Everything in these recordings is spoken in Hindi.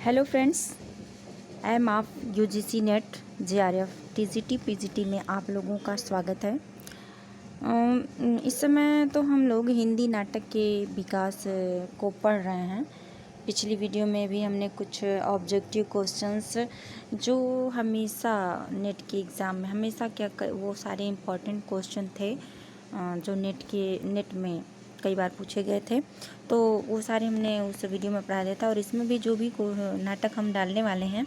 हेलो फ्रेंड्स, आई एम आप UGC net JRF TGT PGT में आप लोगों का स्वागत है। इस समय तो हम लोग हिंदी नाटक के विकास को पढ़ रहे हैं। पिछली वीडियो में भी हमने कुछ ऑब्जेक्टिव क्वेश्चंस जो हमेशा नेट के एग्ज़ाम में हमेशा वो सारे इम्पोर्टेंट क्वेश्चन थे जो नेट में कई बार पूछे गए थे, तो वो सारे हमने उस वीडियो में पढ़ा दिया था। और इसमें भी जो भी नाटक हम डालने वाले हैं,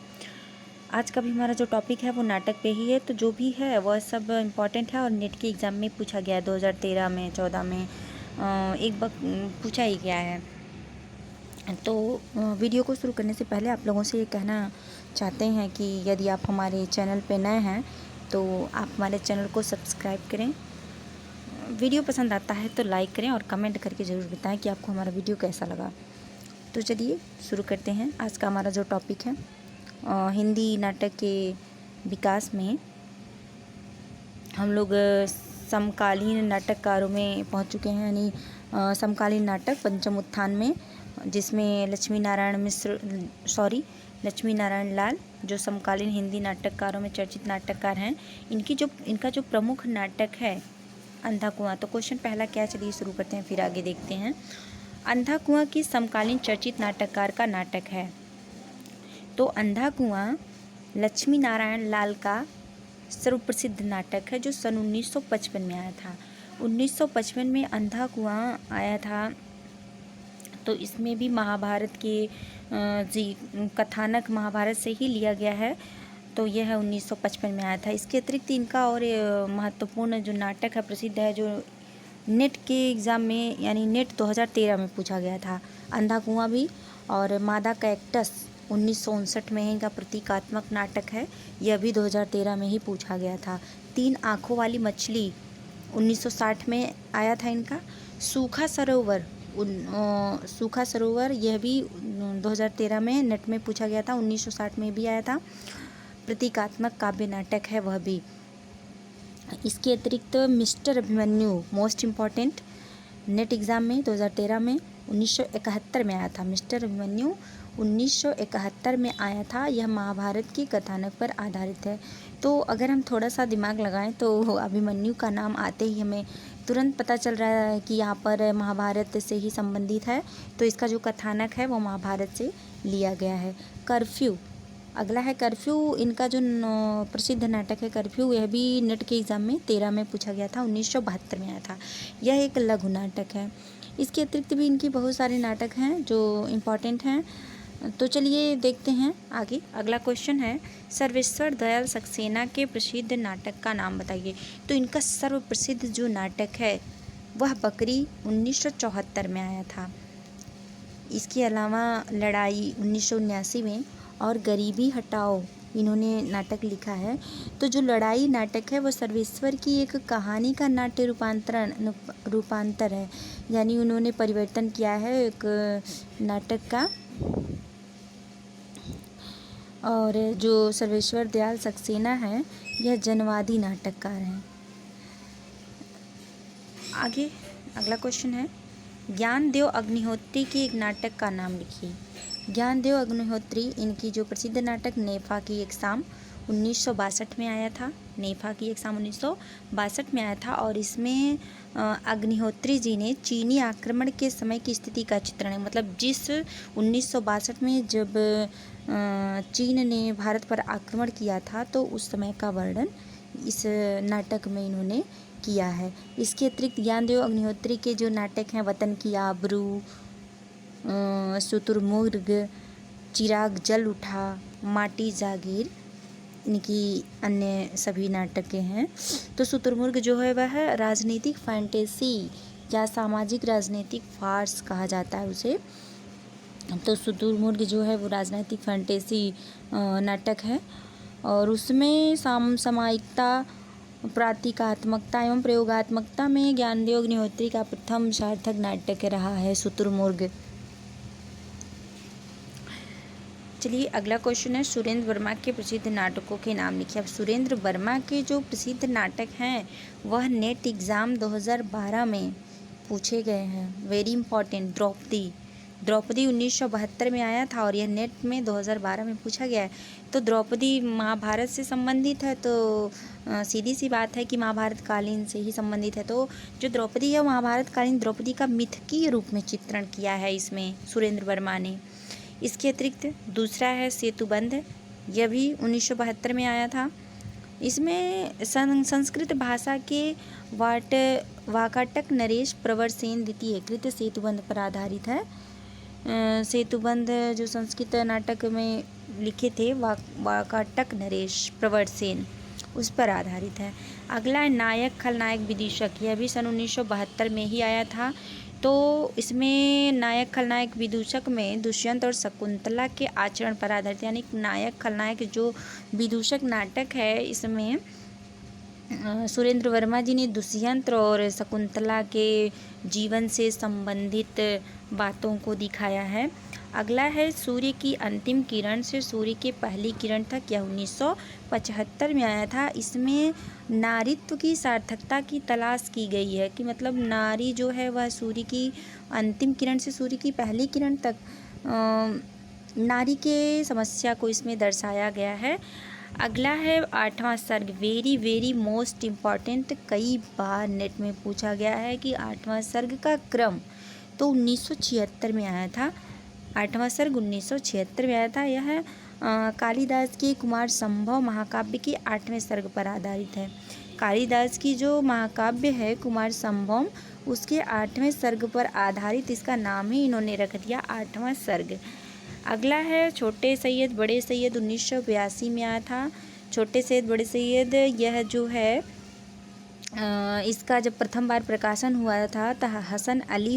आज का भी हमारा जो टॉपिक है वो नाटक पे ही है। तो जो भी है वह सब इम्पॉर्टेंट है और नेट के एग्ज़ाम में पूछा गया है। 2013 में 14 में एक बार पूछा ही गया है। तो वीडियो को शुरू करने से पहले आप लोगों से ये कहना चाहते हैं कि यदि आप हमारे चैनल पे नए हैं तो आप हमारे चैनल को सब्सक्राइब करें। वीडियो पसंद आता है तो लाइक करें और कमेंट करके ज़रूर बताएं कि आपको हमारा वीडियो कैसा लगा। तो चलिए शुरू करते हैं। आज का हमारा जो टॉपिक है हिंदी नाटक के विकास में हम लोग समकालीन नाटककारों में पहुंच चुके हैं, यानी समकालीन नाटक पंचम उत्थान में, जिसमें लक्ष्मी नारायण लाल जो समकालीन हिंदी नाटककारों में चर्चित नाटककार हैं, इनका जो प्रमुख नाटक है अंधा कुआं। तो क्वेश्चन पहला क्या, चलिए शुरू करते हैं फिर आगे देखते हैं। अंधा कुआं किस समकालीन चर्चित नाटककार का नाटक है? तो अंधा कुआं लक्ष्मी नारायण लाल का सर्वप्रसिद्ध नाटक है जो सन 1955 में आया था। 1955 में अंधा कुआं आया था। तो इसमें भी महाभारत के कथानक महाभारत से ही लिया गया है। तो यह है 1955 में आया था। इसके अतिरिक्त इनका और महत्वपूर्ण जो नाटक है, प्रसिद्ध है, जो नेट के एग्ज़ाम में यानी नेट 2013 में पूछा गया था, अंधा कुआं भी। और मादा कैक्टस 1959 में इनका प्रतीकात्मक नाटक है, यह भी 2013 में ही पूछा गया था। तीन आँखों वाली मछली 1960 में आया था इनका। सूखा सरोवर यह भी 2013 में नेट में पूछा गया था। 1960 में भी आया था, प्रतीकात्मक काव्य नाटक है वह भी। इसके अतिरिक्त mister Abhimanyu most important net exam में 2013 में 1971 में आया था। मिस्टर अभिमन्यु 1971 में आया था। यह महाभारत की कथानक पर आधारित है। तो अगर हम थोड़ा सा दिमाग लगाएं तो अभिमन्यु का नाम आते ही हमें तुरंत पता चल रहा है कि यहाँ पर महाभारत से ही संबंधित है। तो इसका जो कथानक है वो महाभारत से लिया गया है। कर्फ्यू अगला है। कर्फ्यू इनका जो प्रसिद्ध नाटक है कर्फ्यू, यह भी नेट के एग्ज़ाम में 13 में पूछा गया था। 1972 में आया था। यह एक लघु नाटक है। इसके अतिरिक्त भी इनकी बहुत सारे नाटक हैं जो इम्पॉर्टेंट हैं। तो चलिए देखते हैं आगे। अगला क्वेश्चन है, सर्वेश्वर दयाल सक्सेना के प्रसिद्ध नाटक का नाम बताइए। तो इनका सर्वप्रसिद्ध जो नाटक है वह बकरी 1974 में आया था। इसके अलावा लड़ाई 1979 में और गरीबी हटाओ इन्होंने नाटक लिखा है। तो जो लड़ाई नाटक है वह सर्वेश्वर की एक कहानी का नाट्य रूपांतर है, यानी उन्होंने परिवर्तन किया है एक नाटक का। और जो सर्वेश्वर दयाल सक्सेना है यह जनवादी नाटककार हैं। आगे अगला क्वेश्चन है, ज्ञानदेव अग्निहोत्री के एक नाटक का नाम लिखिए। ज्ञानदेव अग्निहोत्री इनकी जो प्रसिद्ध नाटक नेफा की एक शाम 1962 में आया था। नेफा की एक शाम 1962 में आया था। और इसमें अग्निहोत्री जी ने चीनी आक्रमण के समय की स्थिति का चित्रण है, मतलब जिस 1962 में जब चीन ने भारत पर आक्रमण किया था तो उस समय का वर्णन इस नाटक में इन्होंने किया है। इसके अतिरिक्त ज्ञानदेव अग्निहोत्री के जो नाटक हैं वतन की आबरू, शुतुरमुर्ग, चिराग जल उठा, माटी जागीर, इनकी अन्य सभी नाटकें हैं। तो शुतुरमुर्ग जो है वह राजनीतिक फैंटेसी या सामाजिक राजनीतिक फार्स कहा जाता है उसे। तो शुतुरमुर्ग जो है वो राजनीतिक फैंटेसी नाटक है और उसमें सामायिकता, प्रतीकात्मकता एवं प्रयोगात्मकता में ज्ञानदेव अग्निहोत्री का प्रथम सार्थक नाटक रहा है शुतुरमुर्ग। चलिए अगला क्वेश्चन है, सुरेंद्र वर्मा के प्रसिद्ध नाटकों के नाम लिखिए। अब सुरेंद्र वर्मा के जो प्रसिद्ध नाटक हैं वह नेट एग्ज़ाम 2012 में पूछे गए हैं। वेरी इंपॉर्टेंट, द्रौपदी द्रौपदी 1972 में आया था और यह नेट में 2012 में पूछा गया है। तो द्रौपदी महाभारत से संबंधित है, तो सीधी सी बात है कि महाभारत कालीन से ही संबंधित है। तो जो द्रौपदी है महाभारत कालीन द्रौपदी का मिथकीय रूप में चित्रण किया है इसमें सुरेंद्र वर्मा ने। इसके अतिरिक्त दूसरा है सेतुबंध, यह भी 1972 में आया था। इसमें संस्कृत भाषा के वाकाटक नरेश प्रवर सेन द्वितीय कृत सेतुबंध पर आधारित है। सेतुबंध जो संस्कृत नाटक में लिखे थे वाकाटक नरेश प्रवर सेन, उस पर आधारित है। अगला है नायक खलनायक विदूषक, यह भी सन 1972 में ही आया था। तो इसमें नायक खलनायक विदूषक में दुष्यंत और शकुंतला के आचरण पर आधारित, यानी नायक खलनायक जो विदूषक नाटक है इसमें सुरेंद्र वर्मा जी ने दुष्यंत और शकुंतला के जीवन से संबंधित बातों को दिखाया है। अगला है सूर्य की अंतिम किरण से सूर्य की पहली किरण तक, यह 1975 में आया था। इसमें नारीत्व की सार्थकता की तलाश की गई है कि मतलब नारी जो है वह सूर्य की अंतिम किरण से सूर्य की पहली किरण तक नारी के समस्या को इसमें दर्शाया गया है। अगला है 8वां सर्ग, वेरी मोस्ट इम्पॉर्टेंट, कई बार नेट में पूछा गया है कि 8वां सर्ग का क्रम, तो 1976 में आया था। 8वां सर्ग 1976 में आया था। यह कालिदास के कुमार संभव महाकाव्य के 8वें सर्ग पर आधारित है। कालिदास की जो महाकाव्य है कुमार संभव, उसके 8वें सर्ग पर आधारित इसका नाम ही इन्होंने रख दिया 8वां सर्ग। अगला है छोटे सैयद बड़े सैयद, 1982 में आया था। छोटे सैयद बड़े सैयद यह जो है इसका जब प्रथम बार प्रकाशन हुआ था तो हसन अली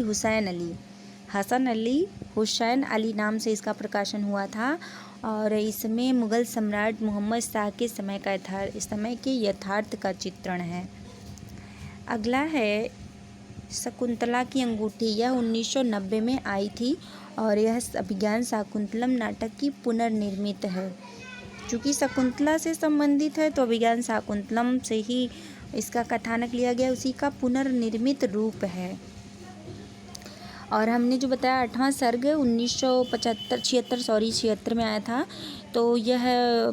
हुसैन अली नाम से इसका प्रकाशन हुआ था और इसमें मुग़ल सम्राट मोहम्मद शाह के समय के यथार्थ का चित्रण है। अगला है शकुंतला की अंगूठी, यह 1990 में आई थी और यह अभिज्ञान शाकुंतलम नाटक की पुनर्निर्मित है। चूँकि शकुंतला से संबंधित है तो अभिज्ञान शाकुंतलम से ही इसका कथानक लिया गया, उसी का पुनर्निर्मित रूप है। और हमने जो बताया 8वां सर्ग 1976 में आया था, तो यह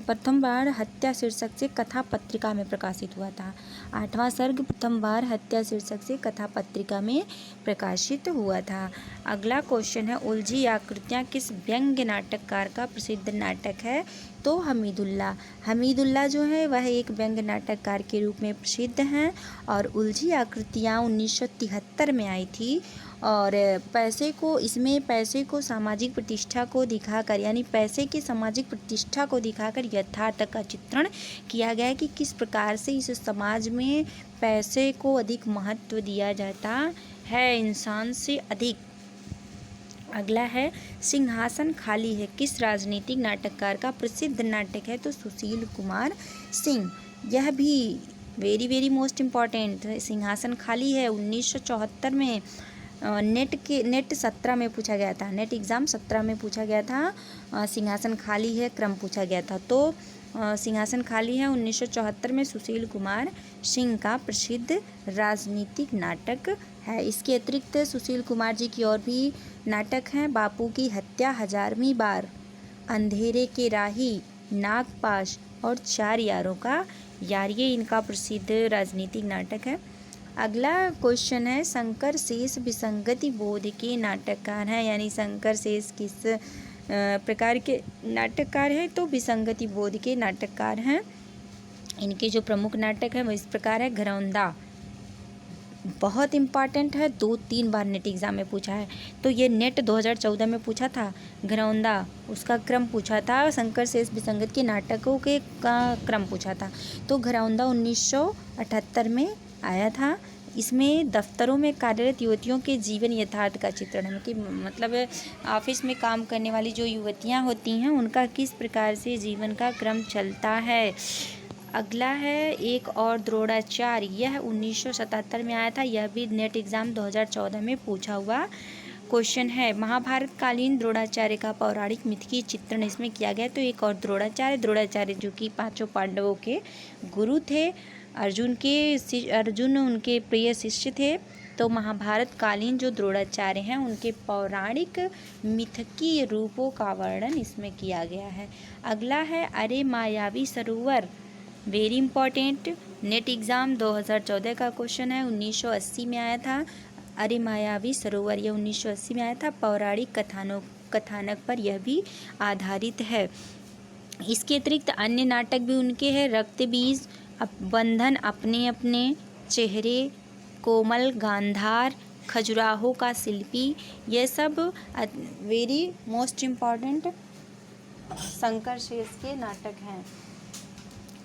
प्रथम बार हत्या शीर्षक से कथा पत्रिका में प्रकाशित हुआ था। 8वां सर्ग प्रथम बार हत्या शीर्षक से कथा पत्रिका में प्रकाशित हुआ था। अगला क्वेश्चन है उलझी आकृतियाँ किस व्यंग्य नाटककार का प्रसिद्ध नाटक है? तो हमीदुल्लाह जो है वह एक व्यंग्य नाटककार के रूप में प्रसिद्ध हैं और उलझी आकृतियाँ 1973 में आई थी और पैसे को सामाजिक प्रतिष्ठा को दिखाकर, यानी पैसे की सामाजिक प्रतिष्ठा को दिखाकर यथार्थ का चित्रण किया गया है कि किस प्रकार से इस समाज में पैसे को अधिक महत्व दिया जाता है इंसान से अधिक। अगला है सिंहासन खाली है किस राजनीतिक नाटककार का प्रसिद्ध नाटक है? तो सुशील कुमार सिंह। यह भी वेरी मोस्ट इम्पॉर्टेंट, सिंहासन खाली है 1974 में नेट 17 में पूछा गया था, नेट एग्ज़ाम 17 में पूछा गया था। सिंहासन खाली है क्रम पूछा गया था, तो सिंहासन खाली है 1974 में सुशील कुमार सिंह का प्रसिद्ध राजनीतिक नाटक है। इसके अतिरिक्त सुशील कुमार जी की और भी नाटक हैं, बापू की हत्या, हजारवीं बार, अंधेरे के राही, नागपाश और चार यारों का यार, ये इनका प्रसिद्ध राजनीतिक नाटक है। अगला क्वेश्चन है शंकर शेष विसंगति बोध के नाटककार हैं, यानी शंकर शेष किस प्रकार के नाटककार हैं? तो विसंगति बोध के नाटककार हैं। इनके जो प्रमुख नाटक है वो इस प्रकार है। घरौंदा बहुत इम्पॉर्टेंट है, 2-3 बार नेट एग्ज़ाम में पूछा है, तो ये नेट 2014 में पूछा था। घरौंदा उसका क्रम पूछा था, शंकर शेष विसंगत के नाटकों के का क्रम पूछा था, तो घरौंदा 1978 में आया था। इसमें दफ्तरों में कार्यरत युवतियों के जीवन यथार्थ का चित्रण है कि मतलब ऑफिस में काम करने वाली जो युवतियां होती हैं उनका किस प्रकार से जीवन का क्रम चलता है। अगला है एक और द्रोणाचार्य, यह 1977 में आया था, यह भी नेट एग्ज़ाम 2014 में पूछा हुआ क्वेश्चन है। महाभारत कालीन द्रोणाचार्य का पौराणिक मिथकीय चित्रण इसमें किया गया। तो एक और द्रोणाचार्य जो कि 5 पांडवों के गुरु थे, अर्जुन उनके प्रिय शिष्य थे तो महाभारत कालीन जो द्रोणाचार्य हैं उनके पौराणिक मिथकीय रूपों का वर्णन इसमें किया गया है। अगला है अरे मायावी सरोवर, वेरी इंपॉर्टेंट, नेट एग्ज़ाम 2014 का क्वेश्चन है, 1980 में आया था। अरे मायावी सरोवर यह 1980 में आया था। पौराणिक कथानक पर यह भी आधारित है। इसके अतिरिक्त अन्य नाटक भी उनके हैं, रक्त बीज, बंधन, अपने अपने चेहरे, कोमल, गांधार, खजुराहो का शिल्पी, ये सब वेरी मोस्ट इम्पॉर्टेंट शंकर शेष के नाटक हैं।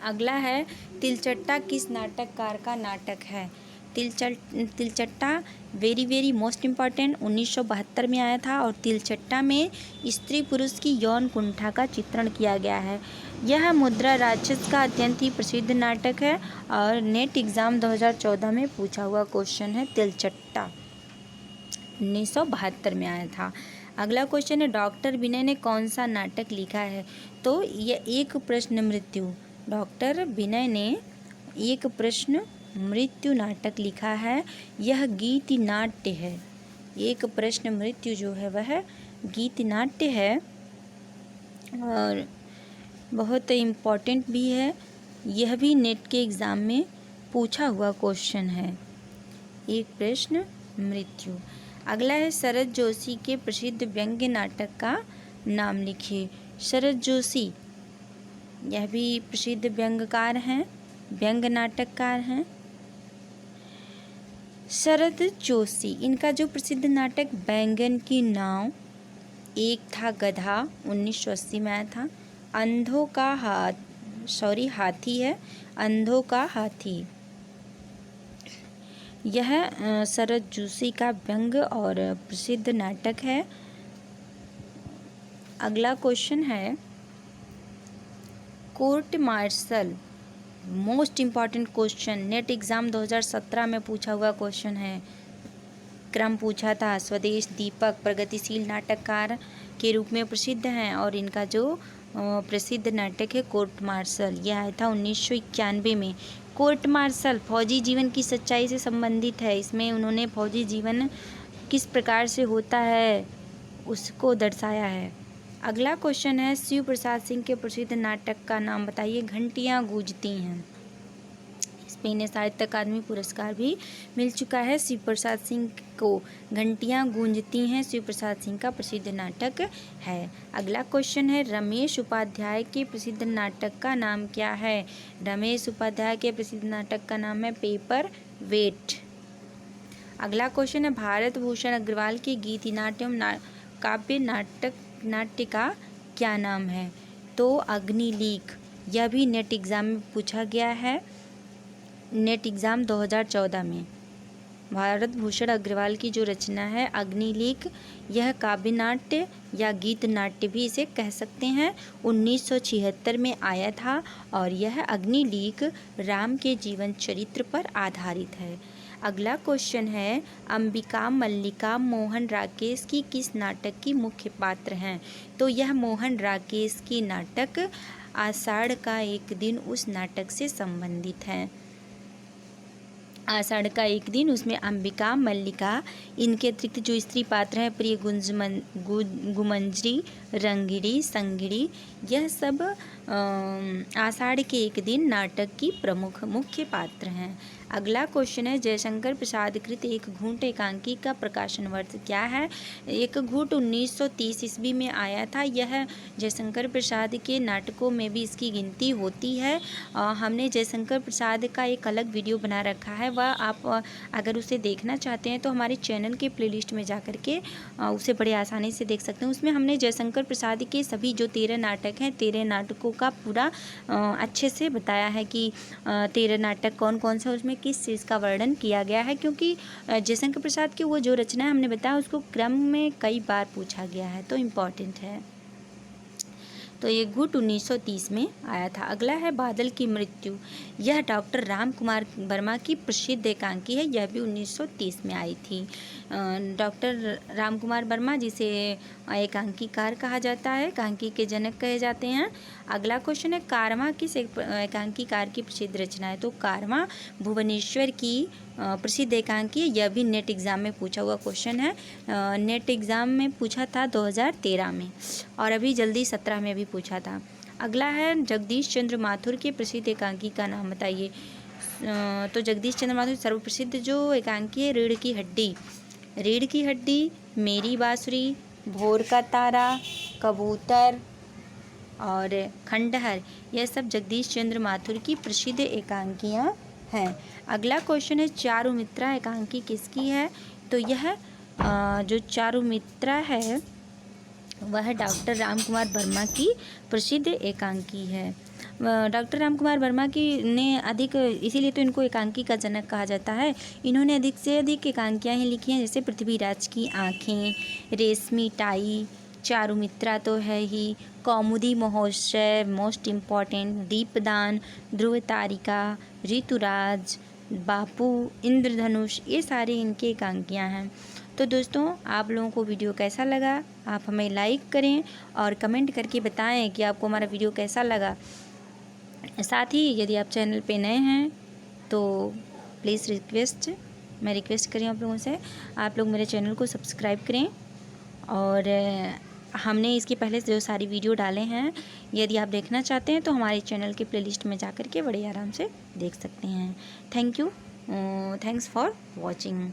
अगला है तिलचट्टा किस नाटककार का नाटक है। तिलचट्टा वेरी वेरी मोस्ट इम्पॉर्टेंट 1972 में आया था और तिलचट्टा में स्त्री पुरुष की यौन कुंठा का चित्रण किया गया है। यह मुद्रा राक्षस का अत्यंत ही प्रसिद्ध नाटक है और नेट एग्ज़ाम 2014 में पूछा हुआ क्वेश्चन है। तिलचट्टा 1972 में आया था। अगला क्वेश्चन है डॉक्टर विनय ने कौन सा नाटक लिखा है। तो यह एक प्रश्न मृत्यु, डॉक्टर विनय ने एक प्रश्न मृत्यु नाटक लिखा है। यह गीत नाट्य है। एक प्रश्न मृत्यु जो है वह गीत नाट्य है और बहुत इम्पॉर्टेंट भी है। यह भी नेट के एग्ज़ाम में पूछा हुआ क्वेश्चन है, एक प्रश्न मृत्यु। अगला है शरद जोशी के प्रसिद्ध व्यंग्य नाटक का नाम लिखिए। शरद जोशी यह भी प्रसिद्ध व्यंग्यकार हैं, व्यंग्य नाटककार हैं। शरद जोशी, इनका जो प्रसिद्ध नाटक बैंगन की नाव, एक था गधा 1980 में आया था। अंधों का हाथी है, अंधों का हाथी, यह शरद जोशी का व्यंग्य और प्रसिद्ध नाटक है। अगला क्वेश्चन है court martial, most important question, net exam 2017 में पूछा हुआ क्वेश्चन है। क्रम पूछा था। स्वदेश दीपक प्रगतिशील नाटककार के रूप में प्रसिद्ध हैं और इनका जो प्रसिद्ध नाटक है कोर्ट मार्शल, यह आया था 1991 में। कोर्ट मार्शल फौजी जीवन की सच्चाई से संबंधित है। इसमें उन्होंने फौजी जीवन किस प्रकार से होता है उसको दर्शाया है। अगला क्वेश्चन है शिव प्रसाद सिंह के प्रसिद्ध नाटक का नाम बताइए। घंटियाँ गूंजती हैं, इसमें इन्हें साहित्य अकादमी पुरस्कार भी मिल चुका है। शिव प्रसाद सिंह को घंटियाँ गूंजती हैं शिव प्रसाद सिंह का प्रसिद्ध नाटक है। अगला क्वेश्चन है रमेश उपाध्याय के प्रसिद्ध नाटक का नाम क्या है। रमेश उपाध्याय के प्रसिद्ध नाटक का नाम है पेपर वेट। अगला क्वेश्चन है भारत भूषण अग्रवाल के गीति नाट्यम काव्य नाट्य का क्या नाम है। तो अग्निलीक, यह भी नेट एग्ज़ाम में पूछा गया है, नेट एग्ज़ाम 2014 में। भारत भूषण अग्रवाल की जो रचना है अग्निलीक, यह काव्य नाट्य या गीत नाट्य भी इसे कह सकते हैं, 1976 में आया था और यह अग्निलीक राम के जीवन चरित्र पर आधारित है। अगला क्वेश्चन है अंबिका मल्लिका मोहन राकेश की किस नाटक की मुख्य पात्र हैं। तो यह मोहन राकेश की नाटक आषाढ़ का एक दिन उस नाटक से संबंधित है। आषाढ़ का एक दिन, उसमें अंबिका मल्लिका, इनके अतिरिक्त जो स्त्री पात्र हैं प्रिय गुमंजरी, रंगिड़ी, संगिड़ी, यह सब आषाढ़ के एक दिन नाटक की प्रमुख मुख्य पात्र हैं। अगला क्वेश्चन है जयशंकर प्रसाद कृत एक घूंट एकांकी का प्रकाशन वर्ष क्या है। एक घूंट 1930 ईस्वी में आया था। यह जयशंकर प्रसाद के नाटकों में भी इसकी गिनती होती है। हमने जयशंकर प्रसाद का एक अलग वीडियो बना रखा है, वह आप अगर उसे देखना चाहते हैं तो हमारे चैनल के प्लेलिस्ट में जा कर के उसे बड़े आसानी से देख सकते हैं। उसमें हमने जयशंकर प्रसाद के सभी जो 13 नाटक हैं, 13 नाटकों का पूरा अच्छे से बताया है कि 13 नाटक कौन कौन से, उसमें किस चीज़ का वर्णन किया गया है, क्योंकि जयशंकर प्रसाद की वो जो रचना है हमने बताया उसको क्रम में कई बार पूछा गया है, तो इम्पॉर्टेंट है। तो ये घूंट 1930 में आया था। अगला है बादल की मृत्यु, यह डॉक्टर राम कुमार वर्मा की प्रसिद्ध एकांकी है, यह भी 1930 में आई थी। डॉक्टर रामकुमार वर्मा, जिसे एकांकीकार कहा जाता है, एकांकी के जनक कहे जाते हैं। अगला क्वेश्चन है कारवां किस एकांकीकार की प्रसिद्ध रचना है? तो कारवां भुवनेश्वर की प्रसिद्ध एकांकी, यह भी नेट एग्ज़ाम में पूछा हुआ क्वेश्चन है। नेट एग्ज़ाम में पूछा था 2013 में, और अभी जल्दी 17 में भी पूछा था। अगला है जगदीश चंद्र माथुर के प्रसिद्ध एकांकी का नाम बताइए। तो जगदीश चंद्र माथुर सर्वप्रसिद्ध जो एकांकी है रीढ़ की हड्डी, रीढ़ की हड्डी, मेरी बांसुरी, भोर का तारा, कबूतर और खंडहर, यह सब जगदीश चंद्र माथुर की प्रसिद्ध एकांकियाँ हैं। अगला क्वेश्चन है चारुमित्रा एकांकी किसकी है? तो यह जो चारुमित्रा है वह डॉक्टर रामकुमार वर्मा की प्रसिद्ध एकांकी है। डॉक्टर रामकुमार वर्मा की ने अधिक, इसीलिए तो इनको एकांकी का जनक कहा जाता है। इन्होंने अधिक से अधिक एकांकियाँ ही लिखी हैं, जैसे पृथ्वीराज की आँखें, रेशमी टाई, चारुमित्रा तो है ही, कौमुदी महोत्सव मोस्ट इम्पॉर्टेंट, दीपदान, ध्रुव तारिका, ऋतुराज, बापू, इंद्रधनुष, ये सारे इनके एकांकियाँ हैं। तो दोस्तों, आप लोगों को वीडियो कैसा लगा? आप हमें लाइक करें और कमेंट करके बताएं कि आपको हमारा वीडियो कैसा लगा। साथ ही यदि आप चैनल पे नए हैं तो प्लीज़ मैं रिक्वेस्ट करें आप लोगों से, आप लोग मेरे चैनल को सब्सक्राइब करें। और हमने इसके पहले जो सारी वीडियो डाले हैं, यदि आप देखना चाहते हैं तो हमारे चैनल के प्लेलिस्ट में जा कर के बड़े आराम से देख सकते हैं। Thank you, thanks for watching.